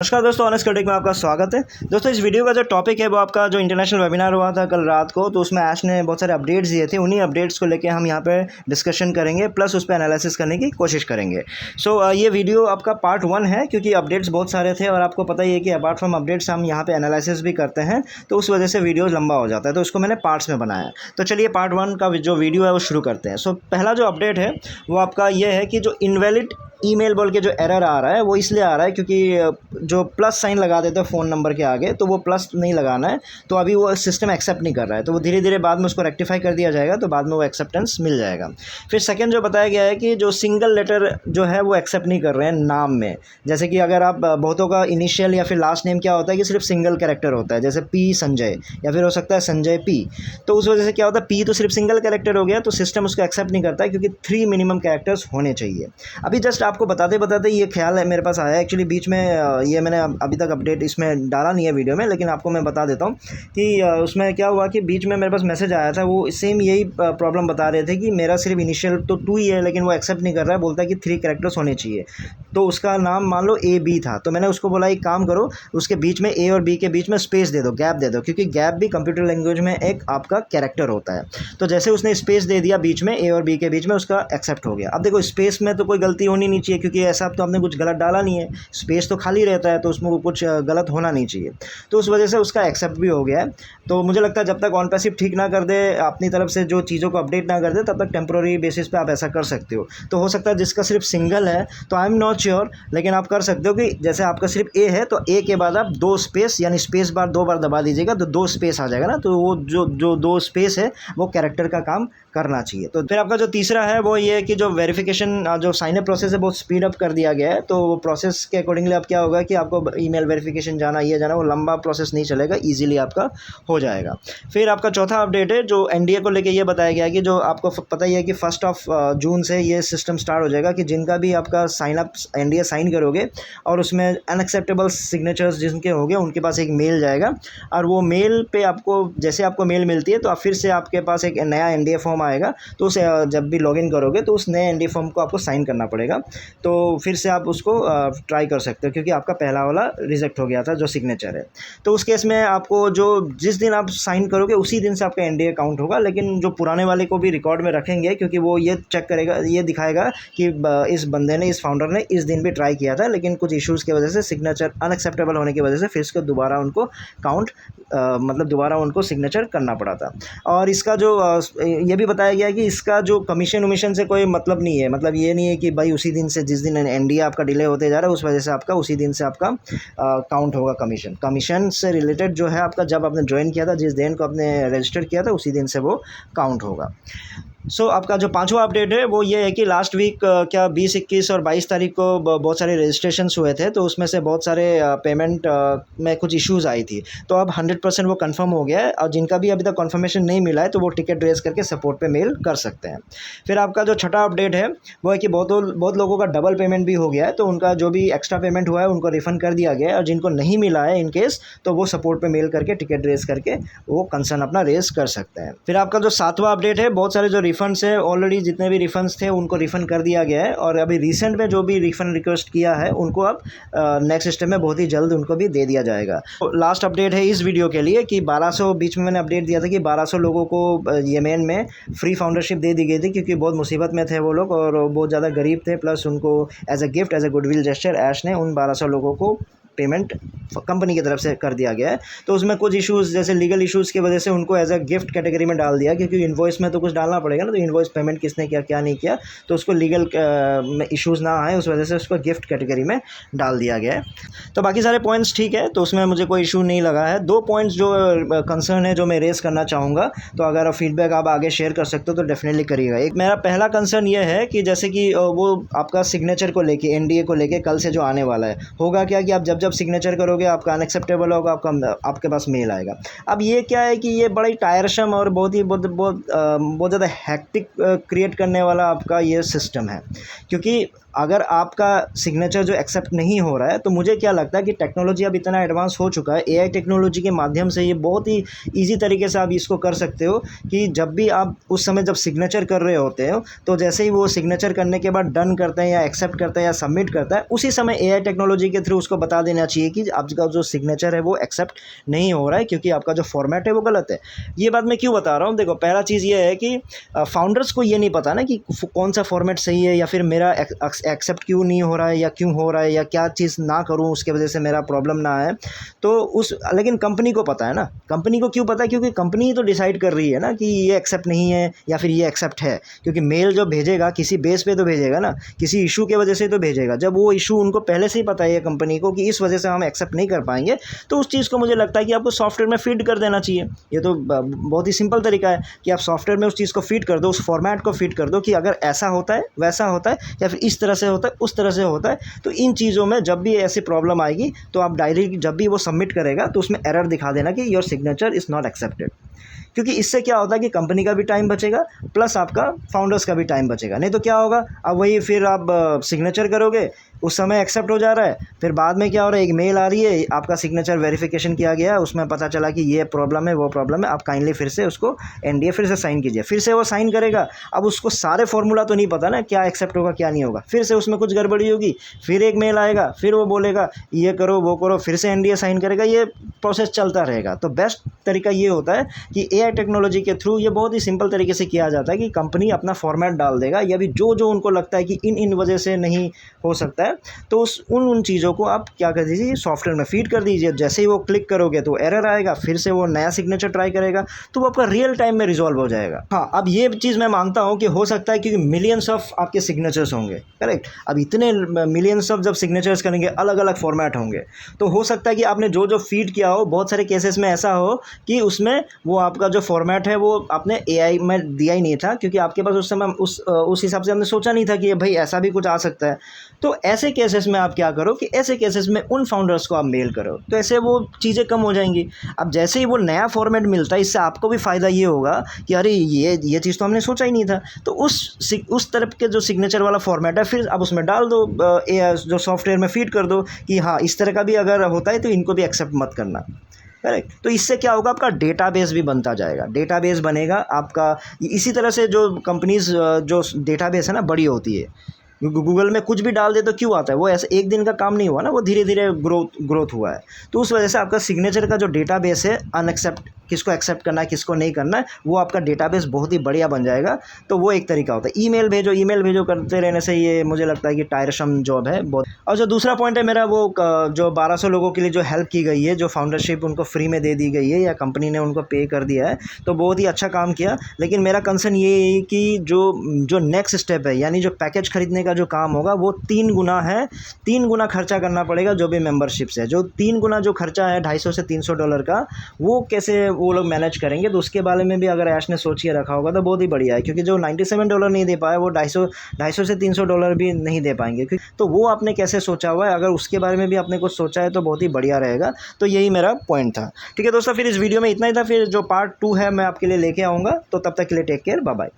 नमस्कार दोस्तों, honest take में आपका स्वागत है। दोस्तों, इस वीडियो का जो टॉपिक है वो आपका जो इंटरनेशनल वेबिनार हुआ था कल रात को, तो उसमें ऐश ने बहुत सारे अपडेट्स दिए थे। उन्हीं अपडेट्स को लेके हम यहाँ पे डिस्कशन करेंगे, प्लस उस पर एनालिसिस करने की कोशिश करेंगे। ये वीडियो आपका पार्ट 1 है, क्योंकि अपडेट्स बहुत सारे थे और आपको पता ही है कि अपार्ट फ्रॉम अपडेट्स हम यहाँ पे एनालिसिस भी करते हैं, तो उस वजह से वीडियो लंबा हो जाता है, तो उसको मैंने पार्ट्स में बनाया। तो चलिए पार्ट 1 का जो वीडियो है वो शुरू करते हैं। पहला जो अपडेट है वो आपका ये है कि जो इनवैलिड ईमेल बोल के जो एरर आ रहा है वो इसलिए आ रहा है क्योंकि जो प्लस साइन लगा देते हैं फ़ोन नंबर के आगे, तो वो प्लस नहीं लगाना है, तो अभी वो सिस्टम एक्सेप्ट नहीं कर रहा है। तो वो धीरे धीरे बाद में उसको रेक्टिफाई कर दिया जाएगा, तो बाद में वो एक्सेप्टेंस मिल जाएगा। फिर सेकंड जो बताया गया है कि जो सिंगल लेटर जो है वो एक्सेप्ट नहीं कर रहे हैं नाम में। जैसे कि अगर आप बहुतों का इनिशियल या फिर लास्ट नेम क्या होता है कि सिर्फ सिंगल कैरेक्टर होता है, जैसे पी संजय या फिर हो सकता है संजय पी, तो उस वजह से क्या होता है, पी तो सिर्फ सिंगल कैरेक्टर हो गया, तो सिस्टम उसको एक्सेप्ट नहीं करता है, क्योंकि 3 मिनिमम कैरेक्टर्स होने चाहिए। अभी जस्ट आपको बताते बताते ये ख्याल है मेरे पास आया एक्चुअली बीच में, ये मैंने अभी तक अपडेट इसमें डाला नहीं है वीडियो में, लेकिन आपको मैं बता देता हूँ कि उसमें क्या हुआ कि बीच में मेरे पास मैसेज आया था, वो सेम यही प्रॉब्लम बता रहे थे कि मेरा सिर्फ इनिशियल तो 2 ही है, लेकिन वो एक्सेप्ट नहीं कर रहा है, बोलता है कि 3 कैरेक्टर्स होने चाहिए। तो उसका नाम मान लो ए बी था, तो मैंने उसको बोला एक काम करो, उसके बीच में ए और बी के बीच में स्पेस दे दो, गैप दे दो, क्योंकि गैप भी कंप्यूटर लैंग्वेज में एक आपका कैरेक्टर होता है। तो जैसे उसने स्पेस दे दिया बीच में, ए और बी के बीच में, उसका एक्सेप्ट हो गया। अब देखो, स्पेस में तो कोई गलती होनी नहीं चाहिए, क्योंकि ऐसा तो आपने कुछ गलत डाला नहीं है, स्पेस तो खाली रहता है, तो उसमें कुछ गलत होना नहीं चाहिए, तो उस वजह से उसका एक्सेप्ट भी हो गया है। तो मुझे लगता है जब तक ऑन पैसिव ठीक ना कर दे, अपनी तरफ से जो चीज़ों को अपडेट ना कर दे, तब तक टेम्प्रोरी बेसिस पे आप ऐसा कर सकते हो। तो हो सकता है जिसका सिर्फ सिंगल है, तो आई एम नॉट श्योर, लेकिन आप कर सकते हो कि जैसे आपका सिर्फ ए है, तो ए के बाद आप 2 स्पेस यानी स्पेस बार 2 बार दबा दीजिएगा, तो 2 स्पेस आ जाएगा ना, तो वो जो 2 स्पेस है वो कैरेक्टर का काम करना चाहिए। तो फिर आपका जो तीसरा है वो ये है कि जो वेरिफिकेशन जो साइन अप प्रोसेस है बहुत स्पीड अप कर दिया गया है। तो वो प्रोसेस के अकॉर्डिंगली अब क्या होगा कि आपको ईमेल वेरिफिकेशन जाना, ये जाना, वो लंबा प्रोसेस नहीं चलेगा, इजीली आपका हो जाएगा। फिर आपका चौथा अपडेट है जो एनडीए को लेके ये बताया गया है कि जो आपको पता ही है कि 1 जून से ये सिस्टम स्टार्ट हो जाएगा कि जिनका भी आपका साइन अप एनडीए साइन करोगे और उसमें अनएक्सेप्टेबल सिग्नेचर्स जिनके होंगे, उनके पास एक मेल जाएगा, और वो मेल पे आपको जैसे आपको मेल मिलती है, तो आप फिर से आपके पास एक नया एनडीए फॉर्म आएगा, तो उसे जब भी लॉगिन करोगे तो उस नए एनडीए फॉर्म को आपको साइन करना पड़ेगा। तो फिर से आप उसको ट्राई कर सकते हो, क्योंकि आपका पहला वाला रिजेक्ट हो गया था जो सिग्नेचर है। तो उस केस में आपको जो जिस दिन आप साइन करोगे उसी दिन से आपका एनडीए काउंट होगा, लेकिन जो पुराने वाले को भी रिकॉर्ड में रखेंगे, क्योंकि वो ये चेक करेगा, ये दिखाएगा कि इस बंदे ने, इस फाउंडर ने इस दिन भी ट्राई किया था, लेकिन कुछ इश्यूज़ की वजह से, सिग्नेचर अनएक्सेप्टेबल होने की वजह से फिर इसको दोबारा उनको काउंट मतलब दोबारा उनको सिग्नेचर करना पड़ा था। और इसका जो ये भी बताया गया कि इसका जो कमीशन वमीशन से कोई मतलब नहीं है, मतलब ये नहीं है कि भाई उसी दिन से, जिस दिन एनडीए आपका डिले होते जा रहा है उस वजह से आपका उसी दिन से आपका काउंट होगा कमीशन से रिलेटेड जो है आपका, जब आपने ज्वाइन किया था, जिस दिन को आपने रजिस्टर किया था, उसी दिन से वो काउंट होगा। आपका जो 5वां अपडेट है वो ये है कि लास्ट वीक क्या 20, 21 और 22 तारीख को बहुत सारे रजिस्ट्रेशंस हुए थे, तो उसमें से बहुत सारे पेमेंट में कुछ इश्यूज़ आई थी। तो अब 100% वो कंफर्म हो गया है, और जिनका भी अभी तक कंफर्मेशन नहीं मिला है तो वो टिकट रेज करके सपोर्ट पे मेल कर सकते हैं। फिर आपका जो छठा अपडेट है वो है कि बहुत लोगों का डबल पेमेंट भी हो गया है, तो उनका जो भी एक्स्ट्रा पेमेंट हुआ है उनको रिफ़ंड कर दिया गया है, और जिनको नहीं मिला है इन केस, तो वो सपोर्ट पे मेल करके टिकट रेज करके वो कंसर्न अपना रेज कर सकते हैं। फिर आपका जो 7वां अपडेट है, बहुत सारे जो रिफंड्स है, ऑलरेडी जितने भी रिफंड्स थे उनको रिफ़ंड कर दिया गया है, और अभी रिसेंट में जो भी रिफ़ंड रिक्वेस्ट किया है उनको अब नेक्स्ट स्टेप में बहुत ही जल्द उनको भी दे दिया जाएगा। तो लास्ट अपडेट है इस वीडियो के लिए कि 1200, बीच में मैंने अपडेट दिया था कि 1200 लोगों को येमेन में फ्री फाउंडरशिप दे दी गई थी, क्योंकि बहुत मुसीबत में थे वो लोग और बहुत ज़्यादा गरीब थे, प्लस उनको as a gift, as a goodwill gesture Aish ने उन 1200 लोगों को पेमेंट कंपनी की तरफ से कर दिया गया है। तो उसमें कुछ इश्यूज़, जैसे लीगल इश्यूज़ की वजह से उनको एज अ गिफ्ट कैटेगरी में डाल दिया, क्योंकि इन्वॉइस में तो कुछ डालना पड़ेगा ना, तो इन्वॉइस पेमेंट किसने किया, क्या नहीं किया, तो उसको लीगल इश्यूज़ ना आए, उस वजह से उसको गिफ्ट कैटेगरी में डाल दिया गया है। तो बाकी सारे पॉइंट्स ठीक है, तो उसमें मुझे कोई इशू नहीं लगा है। 2 पॉइंट्स जो कंसर्न है जो मैं रेस करना चाहूँगा, तो अगर फीडबैक आप आगे शेयर कर सकते हो तो डेफिनेटली करिएगा। एक मेरा पहला कंसर्न ये है कि जैसे कि वो आपका सिग्नेचर को लेके, एनडीए को लेके कल से जो आने वाला है, होगा क्या कि आप जब सिग्नेचर करोगे आपका अनएक्सेप्टेबल होगा, आपके पास मेल आएगा। अब ये क्या है कि ये बड़ा ही टायरसम और बहुत ज़्यादा हैक्टिक क्रिएट करने वाला आपका ये सिस्टम है, क्योंकि अगर आपका सिग्नेचर जो एक्सेप्ट नहीं हो रहा है, तो मुझे क्या लगता है कि टेक्नोलॉजी अब इतना एडवांस हो चुका है, एआई टेक्नोलॉजी के माध्यम से ये बहुत ही ईजी तरीके से आप इसको कर सकते हो कि जब भी आप उस समय जब सिग्नेचर कर रहे होते हो, तो जैसे ही वो सिग्नेचर करने के बाद डन करते हैं या एक्सेप्ट करते हैं या सबमिट करता है, उसी समय एआई टेक्नोलॉजी के थ्रू उसको बता देने देना चाहिए कि आपका जो सिग्नेचर है वो एक्सेप्ट नहीं हो रहा है क्योंकि आपका जो फॉर्मेट है वो गलत है। ये बात मैं क्यों बता रहा हूँ, देखो पहला चीज़ ये है कि फाउंडर्स को ये नहीं पता ना कि कौन सा फॉर्मेट सही है या फिर मेरा एक्सेप्ट क्यों नहीं हो रहा है या क्यों हो रहा है या क्या चीज़ ना करूँ उसके वजह से मेरा प्रॉब्लम ना आए। तो लेकिन कंपनी को पता है ना, कंपनी को क्यों पता है, क्योंकि कंपनी ही तो डिसाइड कर रही है ना कि ये एक्सेप्ट नहीं है या फिर ये एक्सेप्ट है। क्योंकि मेल जो भेजेगा किसी बेस पे तो भेजेगा ना, किसी इशू के वजह से तो भेजेगा। जब वो इशू उनको पहले से ही पता है कंपनी को कि इस वजह से हम एक्सेप्ट नहीं कर पाएंगे, तो उस चीज़ को मुझे लगता है कि आपको सॉफ्टवेयर में फीड कर देना चाहिए। ये तो बहुत ही सिंपल तरीका है कि आप सॉफ्टवेयर में उस चीज़ को फीड कर दो, उस फॉर्मेट को फीड कर दो कि अगर ऐसा होता है वैसा होता है या फिर इस तरह से होता है उस तरह से होता है। तो इन चीज़ों में जब भी ऐसी प्रॉब्लम आएगी तो आप डायरेक्ट जब भी वो सबमिट करेगा तो उसमें एरर दिखा देना कि your signature is not accepted. क्योंकि इससे क्या होता है कि कंपनी का भी टाइम बचेगा प्लस आपका फाउंडर्स का भी टाइम बचेगा। नहीं तो क्या होगा, अब वही फिर आप सिग्नेचर करोगे, उस समय एक्सेप्ट हो जा रहा है, फिर बाद में क्या हो रहा है, एक मेल आ रही है आपका सिग्नेचर वेरिफिकेशन किया गया है, उसमें पता चला कि ये प्रॉब्लम है वो प्रॉब्लम है, आप काइंडली फिर से उसको एनडीए फिर से साइन कीजिए। फिर से वो साइन करेगा, अब उसको सारे फॉर्मूला तो नहीं पता ना क्या एक्सेप्ट होगा क्या नहीं होगा, फिर से उसमें कुछ गड़बड़ी होगी, फिर एक मेल आएगा, फिर वो बोलेगा ये करो वो करो, फिर से एनडीए साइन करेगा, ये प्रोसेस चलता रहेगा। तो बेस्ट तरीका ये होता है कि एआई टेक्नोलॉजी के थ्रू ये बहुत ही सिंपल तरीके से किया जाता है कि कंपनी अपना फॉर्मेट डाल देगा या भी जो जो उनको लगता है कि इन वजह से नहीं हो सकता है, तो उन चीज़ों को आप क्या कर दीजिए, सॉफ्टवेयर में फीड कर दीजिए। जैसे ही वो क्लिक करोगे तो एरर आएगा, फिर से वो नया सिग्नेचर ट्राई करेगा, तो वो आपका रियल टाइम में रिजॉल्व हो जाएगा। हाँ, अब ये चीज़ मैं मानता हूँ कि हो सकता है क्योंकि मिलियंस ऑफ आपके सिग्नेचर्स होंगे, करेक्ट। अब इतने मिलियंस ऑफ जब सिग्नेचर्स करेंगे अलग अलग फॉर्मेट होंगे, तो हो सकता है कि आपने जो जो फीड किया हो, बहुत सारे केसेस में ऐसा हो कि उसमें वो आपका जो फॉर्मेट है वो आपने एआई में दिया ही नहीं था, क्योंकि आपके पास उस समय उस हिसाब से हमने सोचा नहीं था कि भाई ऐसा भी कुछ आ सकता है। तो ऐसे केसेस में आप क्या करो कि ऐसे केसेस में उन फाउंडर्स को आप मेल करो, तो ऐसे वो चीज़ें कम हो जाएंगी। अब जैसे ही वो नया फॉर्मेट मिलता है, इससे आपको भी फ़ायदा ये होगा कि अरे ये चीज़ तो हमने सोचा ही नहीं था। तो उस तरफ के जो सिग्नेचर वाला फॉर्मेट है फिर आप उसमें डाल दो, जो सॉफ्टवेयर में फीड कर दो कि हाँ इस तरह का भी अगर होता है तो इनको भी एक्सेप्ट मत करना, करेक्ट। तो इससे क्या होगा, आपका डेटाबेस भी बनता जाएगा, डेटाबेस बनेगा आपका। इसी तरह से जो कंपनीज जो डेटाबेस है ना बड़ी होती है, गूगल में कुछ भी डाल दे तो क्यों आता है, वो ऐसे एक दिन का काम नहीं हुआ ना, वो धीरे धीरे ग्रोथ हुआ है। तो उस वजह से आपका सिग्नेचर का जो डेटाबेस है, अनएक्सेप्ट किसको एक्सेप्ट करना है किसको नहीं करना है, वो आपका डेटाबेस बहुत ही बढ़िया बन जाएगा। तो वो एक तरीका होता है। ईमेल भेजो करते रहने से ये मुझे लगता है कि टायरसम जॉब है बहुत। और जो दूसरा पॉइंट है मेरा, वो जो 1200 लोगों के लिए जो हेल्प की गई है, जो फाउंडरशिप उनको फ्री में दे दी गई है या कंपनी ने उनको पे कर दिया है, तो बहुत ही अच्छा काम किया। लेकिन मेरा कंसर्न ये है कि जो नेक्स्ट स्टेप है, यानी जो पैकेज खरीदने का जो काम होगा वो 3 गुना है, 3 गुना खर्चा करना पड़ेगा जो भी मेंबरशिप्स है। जो 3 गुना जो खर्चा है $250 से $300 का, वो कैसे वो लोग मैनेज करेंगे, तो उसके बारे में भी अगर ऐश ने सोच के रखा होगा तो बहुत ही बढ़िया है। क्योंकि जो $97 नहीं दे पाए, वो $250 से $300 भी नहीं दे पाएंगे। तो वो आपने कैसे सोचा हुआ है, अगर उसके बारे में भी आपने कुछ सोचा है तो बहुत ही बढ़िया रहेगा। तो यही मेरा पॉइंट था। ठीक है दोस्तों, फिर इस वीडियो में इतना ही था। फिर जो पार्ट 2 है मैं आपके लिए लेके आऊँगा। तो तब तक के लिए टेक केयर, बाय बाय।